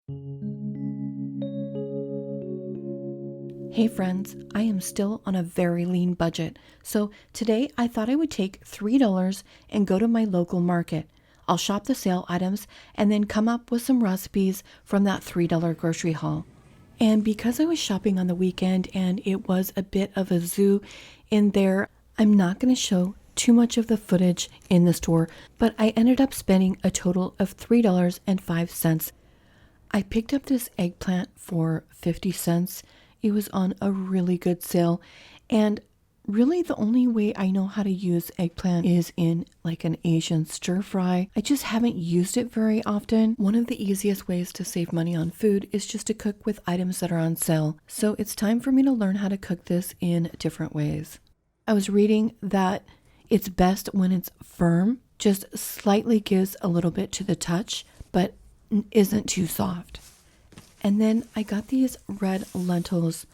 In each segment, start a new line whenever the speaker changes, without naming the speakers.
Hey friends, I am still on a very lean budget, so today I thought I would take $3 and go to my local market. I'll shop the sale items and then come up with some recipes from that $3 grocery haul. And because I was shopping on the weekend and it was a bit of a zoo in there, I'm not going to show too much of the footage in the store, but I ended up spending a total of $3.05. I picked up this eggplant for 50 cents. It was on a really good sale. And really the only way I know how to use eggplant is in like an Asian stir fry. I just haven't used it very often. One of the easiest ways to save money on food is just to cook with items that are on sale. So it's time for me to learn how to cook this in different ways. I was reading that it's best when it's firm, just slightly gives a little bit to the touch, but isn't too soft. And then I got these red lentils.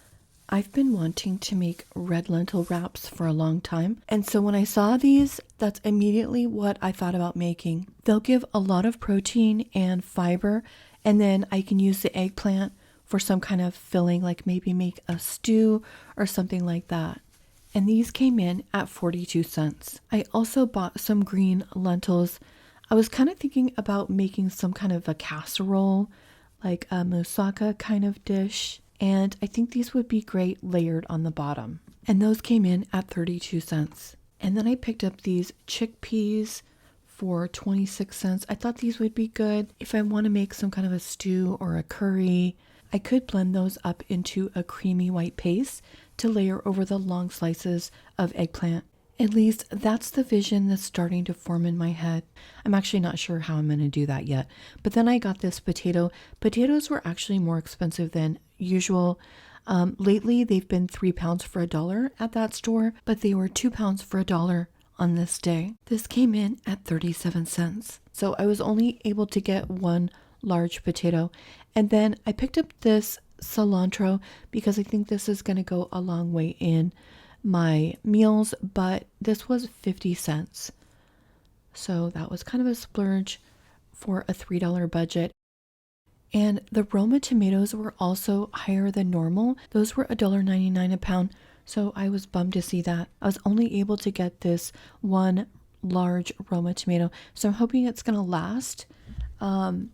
I've been wanting to make red lentil wraps for a long time. And so when I saw these, that's immediately what I thought about making. They'll give a lot of protein and fiber. And then I can use the eggplant for some kind of filling, like maybe make a stew or something like that. And these came in at 42 cents. I also bought some green lentils. I was kind of thinking about making some kind of a casserole, like a moussaka kind of dish. And I think these would be great layered on the bottom. And those came in at 32 cents. And then I picked up these chickpeas for 26 cents. I thought these would be good if I want to make some kind of a stew or a curry. I could blend those up into a creamy white paste to layer over the long slices of eggplant. At least that's the vision that's starting to form in my head. I'm actually not sure how I'm going to do that yet. But then I got this potato. Potatoes were actually more expensive than usual. Lately, they've been 3 pounds for $1 at that store, but they were 2 pounds for $1 on this day. This came in at 37 cents. So I was only able to get one large potato. And then I picked up this cilantro because I think this is going to go a long way in my meals, but this was 50 cents. So that was kind of a splurge for a $3 budget. And the Roma tomatoes were also higher than normal. Those were $1.99 a pound. So I was bummed to see that. I was only able to get this one large Roma tomato. So I'm hoping it's going to last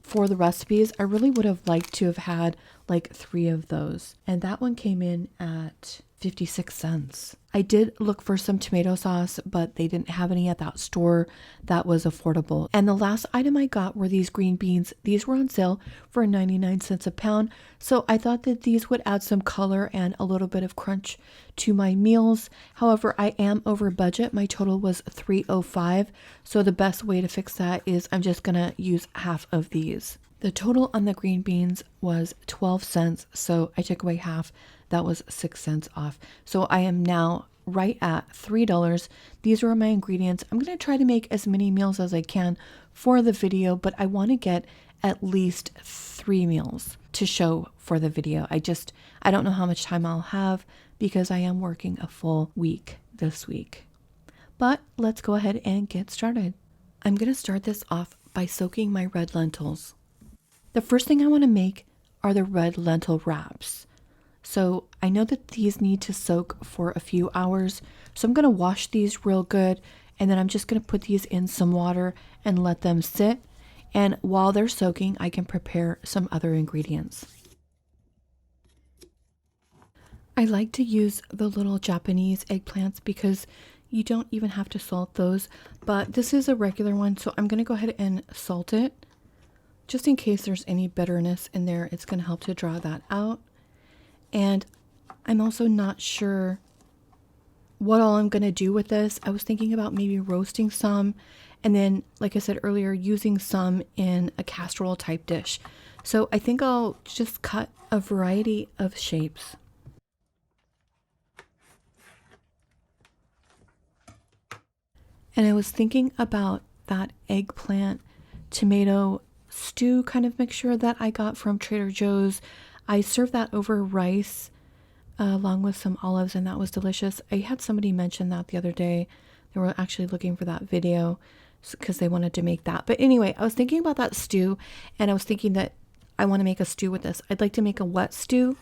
for the recipes. I really would have liked to have had like 3 of those. And that one came in at 56 cents. I did look for some tomato sauce, but they didn't have any at that store that was affordable. And the last item I got were these green beans. These were on sale for 99 cents a pound. So I thought that these would add some color and a little bit of crunch to my meals. However, I am over budget. My total was $3.05. So the best way to fix that is I'm just gonna use half of these. The total on the green beans was 12 cents. So I took away half. That was 6 cents off. So I am now right at $3. These are my ingredients. I'm going to try to make as many meals as I can for the video, but I want to get at least 3 meals to show for the video. I don't know how much time I'll have because I am working a full week this week. But let's go ahead and get started. I'm going to start this off by soaking my red lentils. The first thing I want to make are the red lentil wraps. So I know that these need to soak for a few hours. So I'm going to wash these real good. And then I'm just going to put these in some water and let them sit. And while they're soaking, I can prepare some other ingredients. I like to use the little Japanese eggplants because you don't even have to salt those. But this is a regular one. So I'm going to go ahead and salt it. Just in case there's any bitterness in there, it's going to help to draw that out. And I'm also not sure what all I'm going to do with this. I was thinking about maybe roasting some and then, like I said earlier, using some in a casserole type dish. So I think I'll just cut a variety of shapes. And I was thinking about that eggplant tomato stew kind of mixture that I got from Trader Joe's. I served that over rice along with some olives, and that was delicious. I had somebody mention that the other day. They were actually looking for that video because they wanted to make that. But anyway, I was thinking about that stew, and I was thinking that I want to make a stew with this. I'd like to make a wet stew,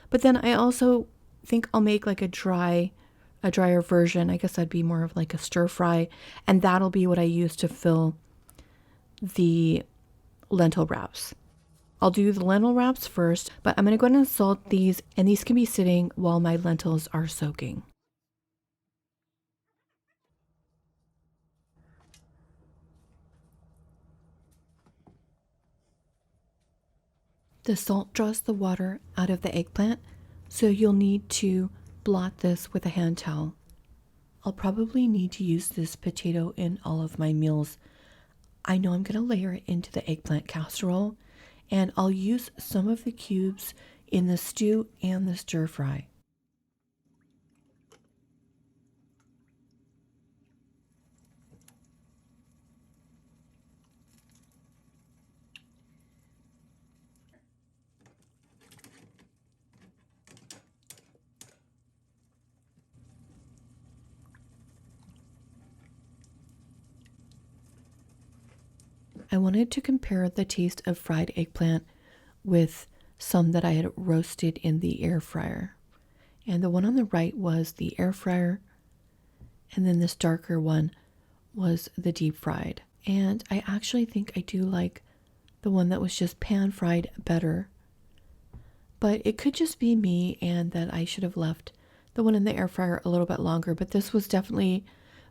but then I also think I'll make like a drier version. I guess that'd be more of like a stir fry, and that'll be what I use to fill the lentil wraps. I'll do the lentil wraps first, but I'm going to go ahead and salt these, and these can be sitting while my lentils are soaking. The salt draws the water out of the eggplant, so you'll need to blot this with a hand towel. I'll probably need to use this potato in all of my meals. I know I'm going to layer it into the eggplant casserole, and I'll use some of the cubes in the stew and the stir fry. I wanted to compare the taste of fried eggplant with some that I had roasted in the air fryer. And the one on the right was the air fryer, and then this darker one was the deep fried. And I actually think I do like the one that was just pan fried better. But it could just be me, and that I should have left the one in the air fryer a little bit longer. But this was definitely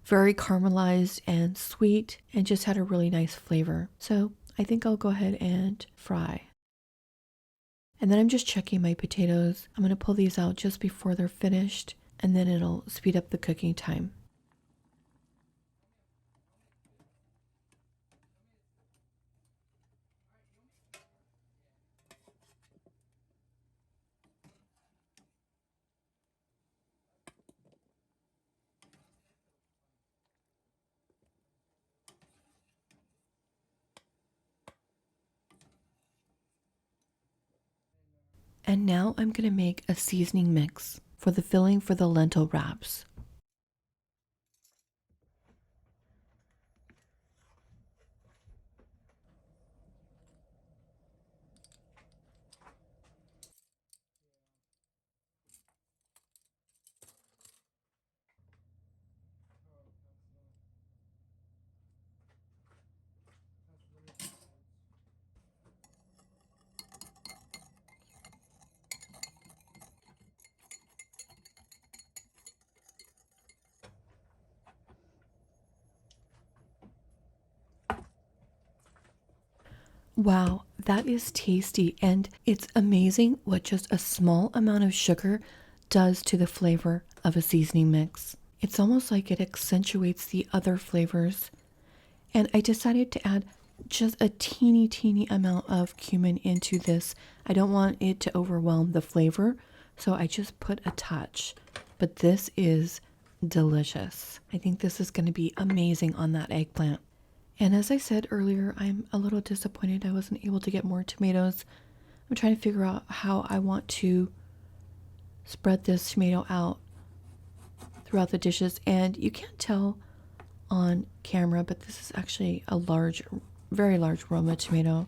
very caramelized and sweet and just had a really nice flavor. So I think I'll go ahead and fry. And then I'm just checking my potatoes. I'm going to pull these out just before they're finished, and then it'll speed up the cooking time. And now I'm going to make a seasoning mix for the filling for the lentil wraps. Wow, that is tasty, and it's amazing what just a small amount of sugar does to the flavor of a seasoning mix. It's almost like it accentuates the other flavors. And I decided to add just a teeny amount of cumin into this. I don't want it to overwhelm the flavor, so I just put a touch. But this is delicious. I think this is going to be amazing on that eggplant. And as I said earlier, I'm a little disappointed I wasn't able to get more tomatoes. I'm trying to figure out how I want to spread this tomato out throughout the dishes. And you can't tell on camera, but this is actually a large, very large Roma tomato.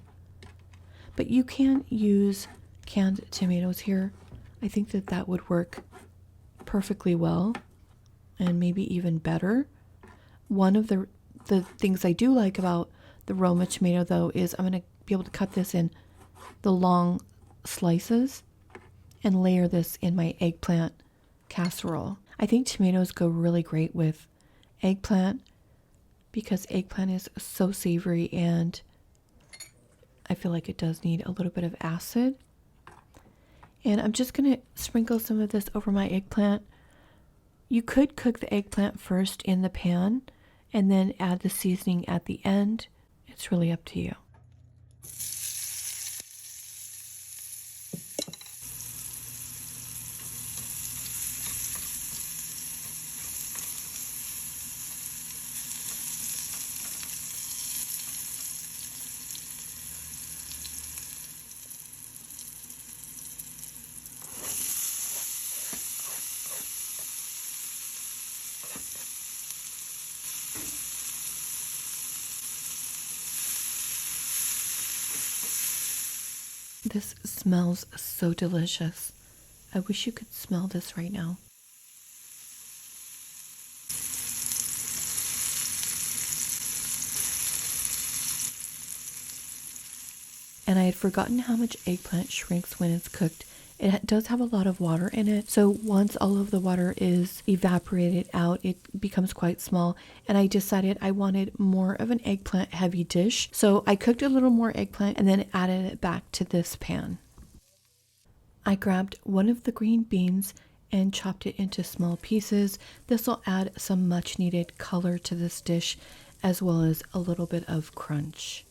But you can use canned tomatoes here. I think that that would work perfectly well, and maybe even better. One of the things I do like about the Roma tomato, though, is I'm going to be able to cut this in the long slices and layer this in my eggplant casserole. I think tomatoes go really great with eggplant because eggplant is so savory, and I feel like it does need a little bit of acid. And I'm just going to sprinkle some of this over my eggplant. You could cook the eggplant first in the pan and then add the seasoning at the end. It's really up to you. This smells so delicious. I wish you could smell this right now. And I had forgotten how much eggplant shrinks when it's cooked. It does have a lot of water in it, so once all of the water is evaporated out, it becomes quite small. And I decided I wanted more of an eggplant heavy dish, so I cooked a little more eggplant and then added it back to this pan. I grabbed one of the green beans and chopped it into small pieces. This will add some much needed color to this dish, as well as a little bit of crunch.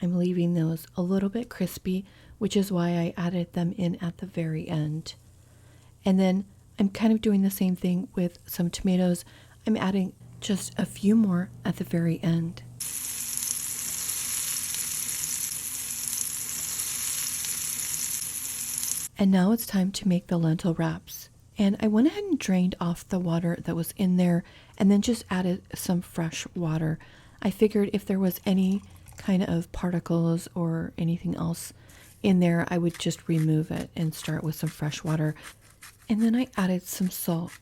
I'm leaving those a little bit crispy, which is why I added them in at the very end. And then I'm kind of doing the same thing with some tomatoes. I'm adding just a few more at the very end. And now it's time to make the lentil wraps. And I went ahead and drained off the water that was in there and then just added some fresh water. I figured if there was any kind of particles or anything else in there, I would just remove it and start with some fresh water. And then I added some salt.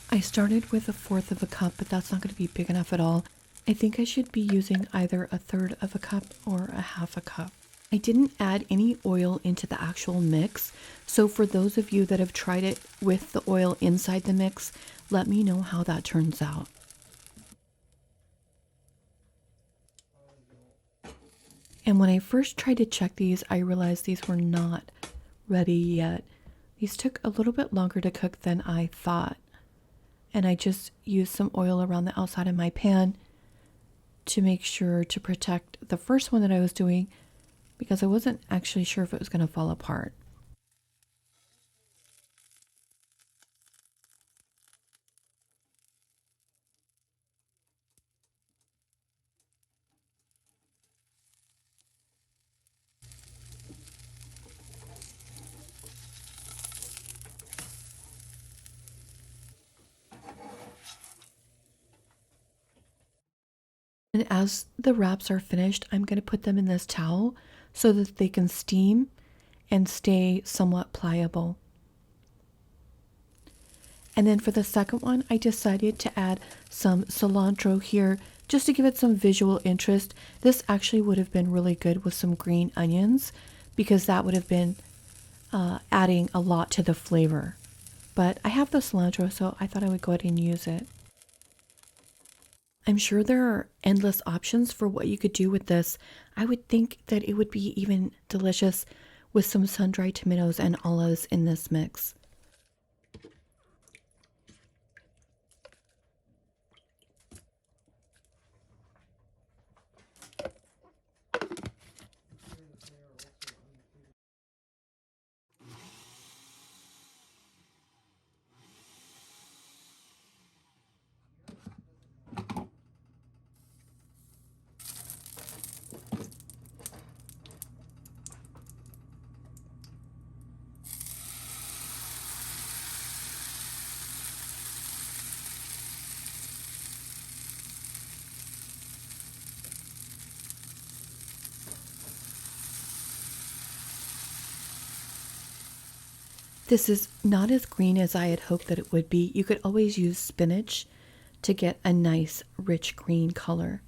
I started with 1/4 of a cup, but that's not going to be big enough at all. I think I should be using either 1/3 of a cup or 1/2 a cup. I didn't add any oil into the actual mix, so for those of you that have tried it with the oil inside the mix, let me know how that turns out. And when I first tried to check these, I realized these were not ready yet. These took a little bit longer to cook than I thought. And I just used some oil around the outside of my pan to make sure to protect the first one that I was doing, because I wasn't actually sure if it was going to fall apart. And as the wraps are finished, I'm going to put them in this towel so that they can steam and stay somewhat pliable. And then for the second one, I decided to add some cilantro here just to give it some visual interest. This actually would have been really good with some green onions because that would have been adding a lot to the flavor. But I have the cilantro, so I thought I would go ahead and use it. I'm sure there are endless options for what you could do with this. I would think that it would be even delicious with some sun-dried tomatoes and olives in this mix. This is not as green as I had hoped that it would be. You could always use spinach to get a nice rich green color.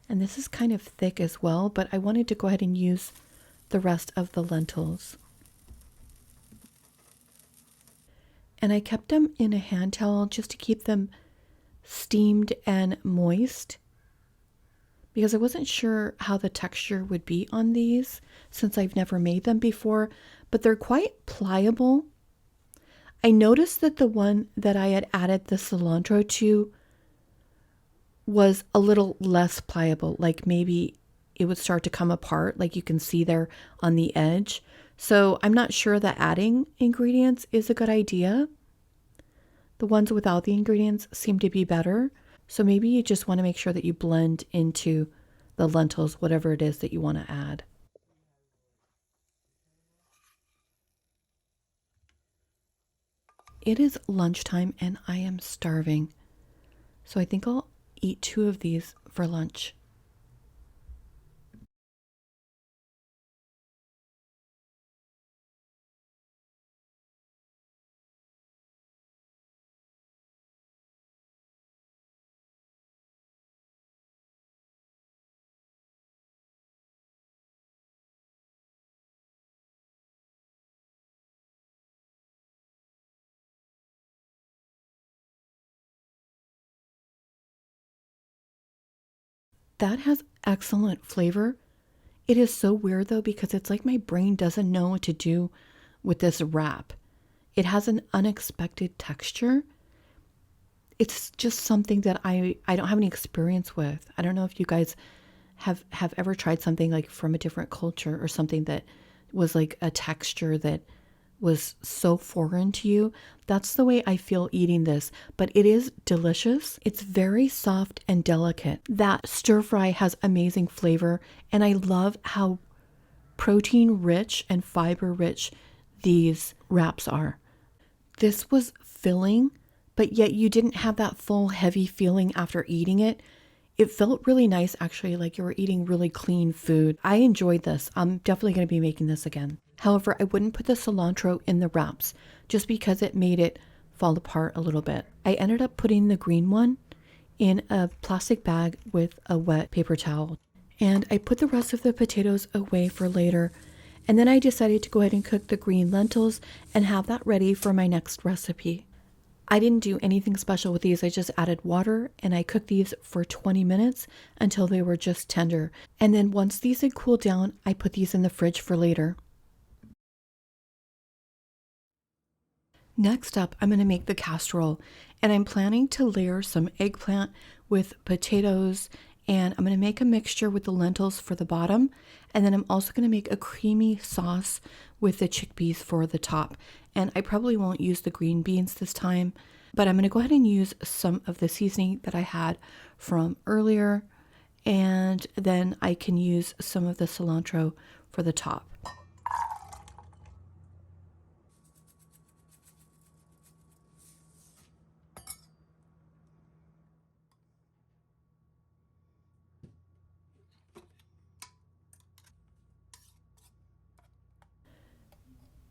And this is kind of thick as well, but I wanted to go ahead and use the rest of the lentils. And I kept them in a hand towel just to keep them steamed and moist, because I wasn't sure how the texture would be on these since I've never made them before, but they're quite pliable. I noticed that the one that I had added the cilantro to was a little less pliable. Like maybe it would start to come apart, like you can see there on the edge. So I'm not sure that adding ingredients is a good idea. The ones without the ingredients seem to be better. So maybe you just want to make sure that you blend into the lentils, whatever it is that you want to add. It is lunchtime and I am starving. So I think I'll eat 2 of these for lunch. That has excellent flavor. It is so weird though because it's like my brain doesn't know what to do with this wrap. It has an unexpected texture. It's just something that I don't have any experience with. I don't know if you guys have ever tried something like from a different culture or something that was like a texture that was so foreign to you. That's the way I feel eating this, but it is delicious. It's very soft and delicate. That stir fry has amazing flavor, and I love how protein rich and fiber rich these wraps are. This was filling, but yet you didn't have that full heavy feeling after eating it. It felt really nice, actually, like you were eating really clean food. I enjoyed this. I'm definitely going to be making this again. However, I wouldn't put the cilantro in the wraps just because it made it fall apart a little bit. I ended up putting the green one in a plastic bag with a wet paper towel. And I put the rest of the potatoes away for later. And then I decided to go ahead and cook the green lentils and have that ready for my next recipe. I didn't do anything special with these. I just added water and I cooked these for 20 minutes until they were just tender. And then once these had cooled down, I put these in the fridge for later. Next up, I'm going to make the casserole, and I'm planning to layer some eggplant with potatoes, and I'm going to make a mixture with the lentils for the bottom, and then I'm also going to make a creamy sauce with the chickpeas for the top. And I probably won't use the green beans this time, but I'm going to go ahead and use some of the seasoning that I had from earlier, and then I can use some of the cilantro for the top.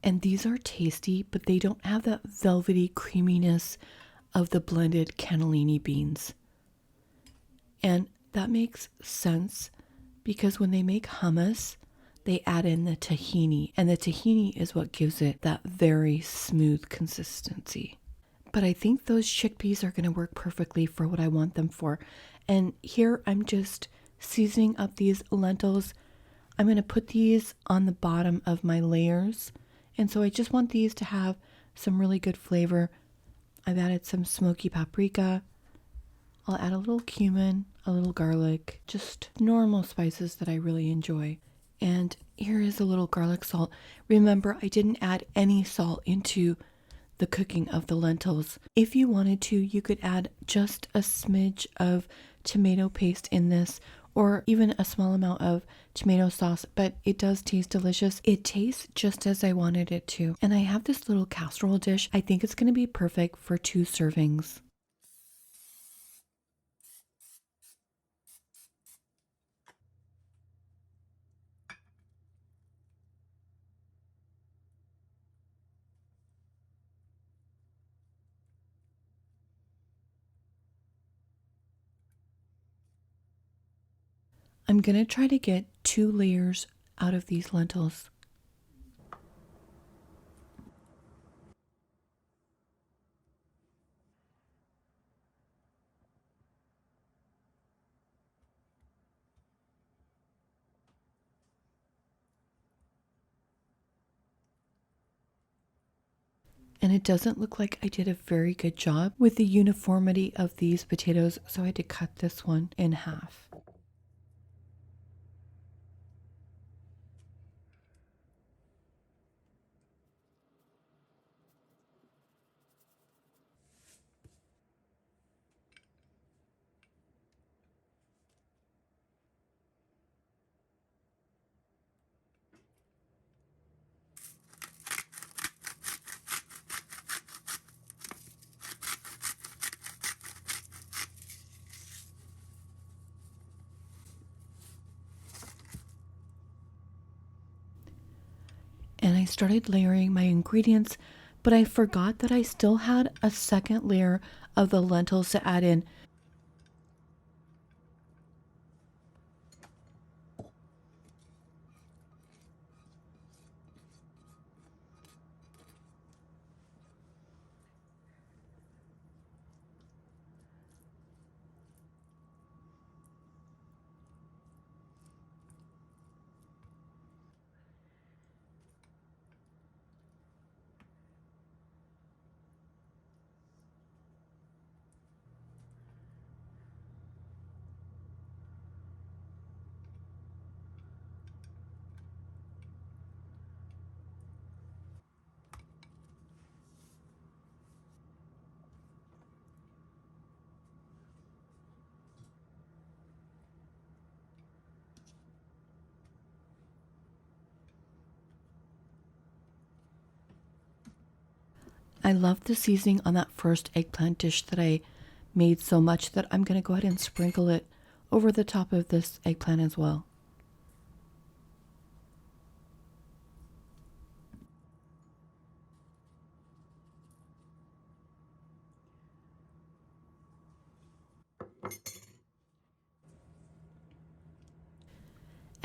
And these are tasty, but they don't have that velvety creaminess of the blended cannellini beans. And that makes sense because when they make hummus, they add in the tahini, and the tahini is what gives it that very smooth consistency. But I think those chickpeas are going to work perfectly for what I want them for. And here I'm just seasoning up these lentils. I'm going to put these on the bottom of my layers. And so I just want these to have some really good flavor. I've added some smoky paprika. I'll add a little cumin, a little garlic, just normal spices that I really enjoy. And here is a little garlic salt. Remember, I didn't add any salt into the cooking of the lentils. If you wanted to, you could add just a smidge of tomato paste in this, or even a small amount of tomato sauce, but it does taste delicious. It tastes just as I wanted it to. And I have this little casserole dish. I think it's going to be perfect for 2 servings. I'm going to try to get 2 layers out of these lentils. And it doesn't look like I did a very good job with the uniformity of these potatoes, so I had to cut this one in half. And I started layering my ingredients, but I forgot that I still had a second layer of the lentils to add in. I love the seasoning on that first eggplant dish that I made so much that I'm going to go ahead and sprinkle it over the top of this eggplant as well.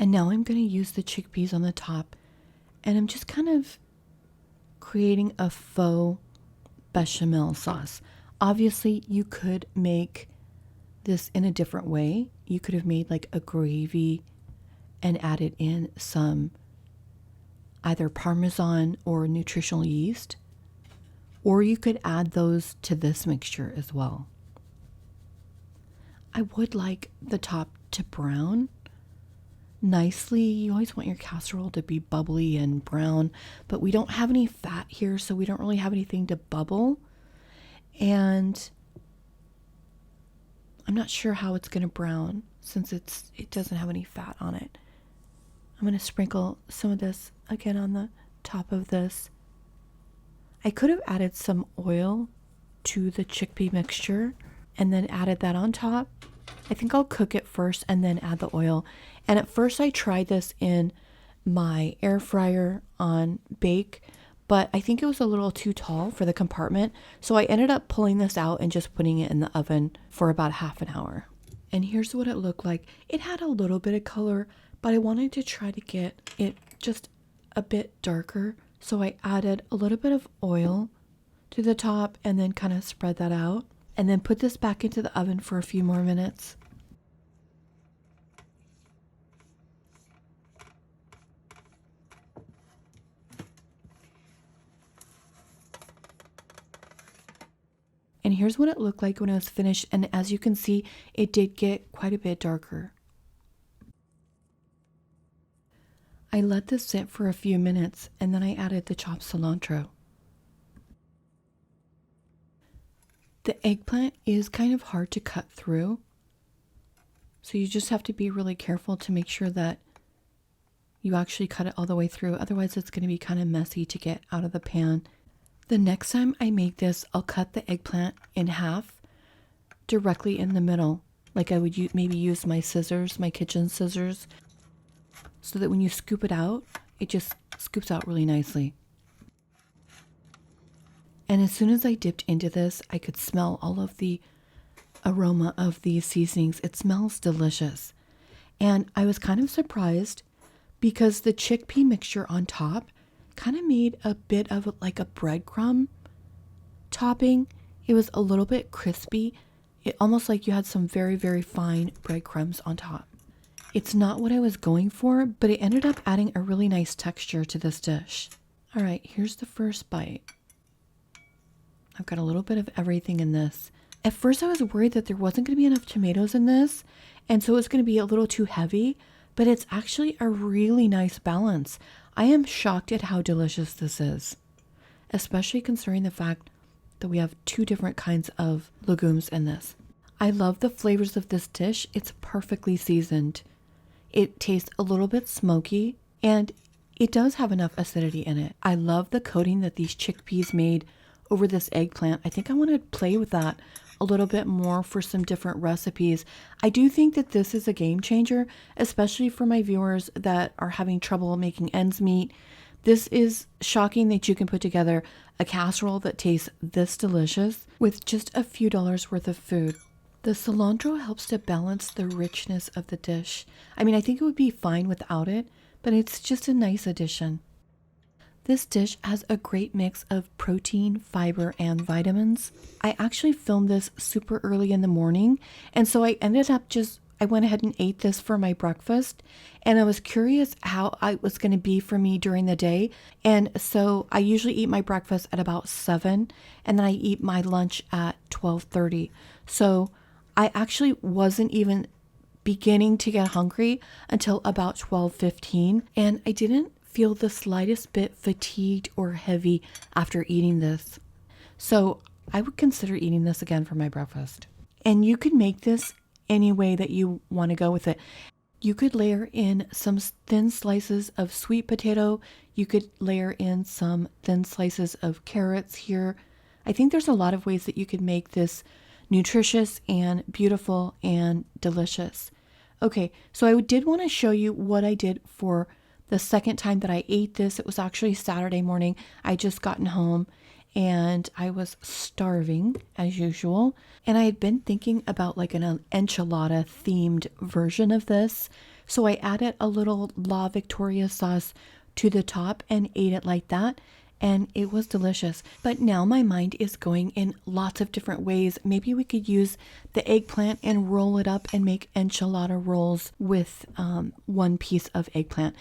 And now I'm going to use the chickpeas on the top, and I'm just kind of creating a faux bechamel sauce. Obviously, you could make this in a different way. You could have made like a gravy and added in some either Parmesan or nutritional yeast, or you could add those to this mixture as well. I would like the top to brown nicely. You always want your casserole to be bubbly and brown, but we don't have any fat here, so we don't really have anything to bubble. And I'm not sure how it's going to brown since it doesn't have any fat on it. I'm going to sprinkle some of this again on the top of this. I could have added some oil to the chickpea mixture and then added that on top. I think I'll cook it first and then add the oil. And at first I tried this in my air fryer on bake, but I think it was a little too tall for the compartment. So I ended up pulling this out and just putting it in the oven for about half an hour. And here's what it looked like. It had a little bit of color, but I wanted to try to get it just a bit darker. So I added a little bit of oil to the top and then kind of spread that out. And then put this back into the oven for a few more minutes. And here's what it looked like when it was finished. And as you can see, it did get quite a bit darker. I let this sit for a few minutes and then I added the chopped cilantro. The eggplant is kind of hard to cut through, so you just have to be really careful to make sure that you actually cut it all the way through. Otherwise, it's going to be kind of messy to get out of the pan. The next time I make this, I'll cut the eggplant in half directly in the middle. Like I would maybe use my scissors, my kitchen scissors, so that when you scoop it out, it just scoops out really nicely. And as soon as I dipped into this, I could smell all of the aroma of these seasonings. It smells delicious. And I was kind of surprised because the chickpea mixture on top kind of made a bit of like a breadcrumb topping. It was a little bit crispy. It almost like you had some very, very fine breadcrumbs on top. It's not what I was going for, but it ended up adding a really nice texture to this dish. All right, here's the first bite. I've got a little bit of everything in this. At first I was worried that there wasn't going to be enough tomatoes in this, and so it's going to be a little too heavy, but it's actually a really nice balance. I am shocked at how delicious this is, especially considering the fact that we have 2 different kinds of legumes in this. I love the flavors of this dish. It's perfectly seasoned. It tastes a little bit smoky, and it does have enough acidity in it. I love the coating that these chickpeas made over this eggplant. I think I want to play with that a little bit more for some different recipes. I do think that this is a game changer, especially for my viewers that are having trouble making ends meet. This is shocking that you can put together a casserole that tastes this delicious with just a few dollars worth of food. The cilantro helps to balance the richness of the dish. I mean, I think it would be fine without it, but it's just a nice addition. This dish has a great mix of protein, fiber, and vitamins. I actually filmed this super early in the morning, and so I went ahead and ate this for my breakfast, and I was curious how it was going to be for me during the day. And so I usually eat my breakfast at about 7, and then I eat my lunch at 12:30. So I actually wasn't even beginning to get hungry until about 12:15, and I didn't feel the slightest bit fatigued or heavy after eating this. So I would consider eating this again for my breakfast. And you could make this any way that you want to go with it. You could layer in some thin slices of sweet potato. You could layer in some thin slices of carrots here. I think there's a lot of ways that you could make this nutritious and beautiful and delicious. Okay, so I did want to show you what I did for the second time that I ate this. It was actually Saturday morning. I just gotten home and I was starving as usual. And I had been thinking about like an enchilada themed version of this. So I added a little La Victoria sauce to the top and ate it like that. And it was delicious. But now my mind is going in lots of different ways. Maybe we could use the eggplant and roll it up and make enchilada rolls with 1 piece of eggplant.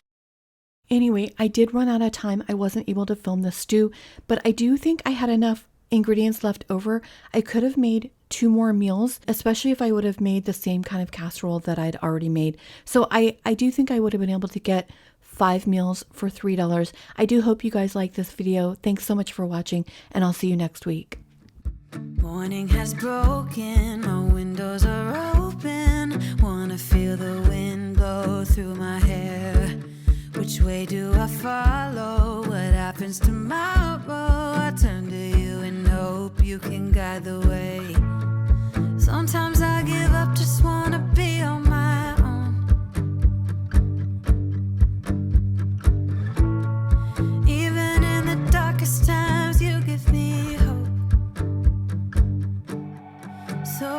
Anyway, I did run out of time. I wasn't able to film the stew, but I do think I had enough ingredients left over. I could have made 2 more meals, especially if I would have made the same kind of casserole that I'd already made. So I do think I would have been able to get 5 meals for $3. I do hope you guys like this video. Thanks so much for watching, and I'll see you next week.
Morning has broken, my windows are open. Wanna feel the wind blow through my hair. Which way do I follow? What happens tomorrow? I turn to you and hope you can guide the way. Sometimes I give up, just wanna be on my own. Even in the darkest times, you give me hope. So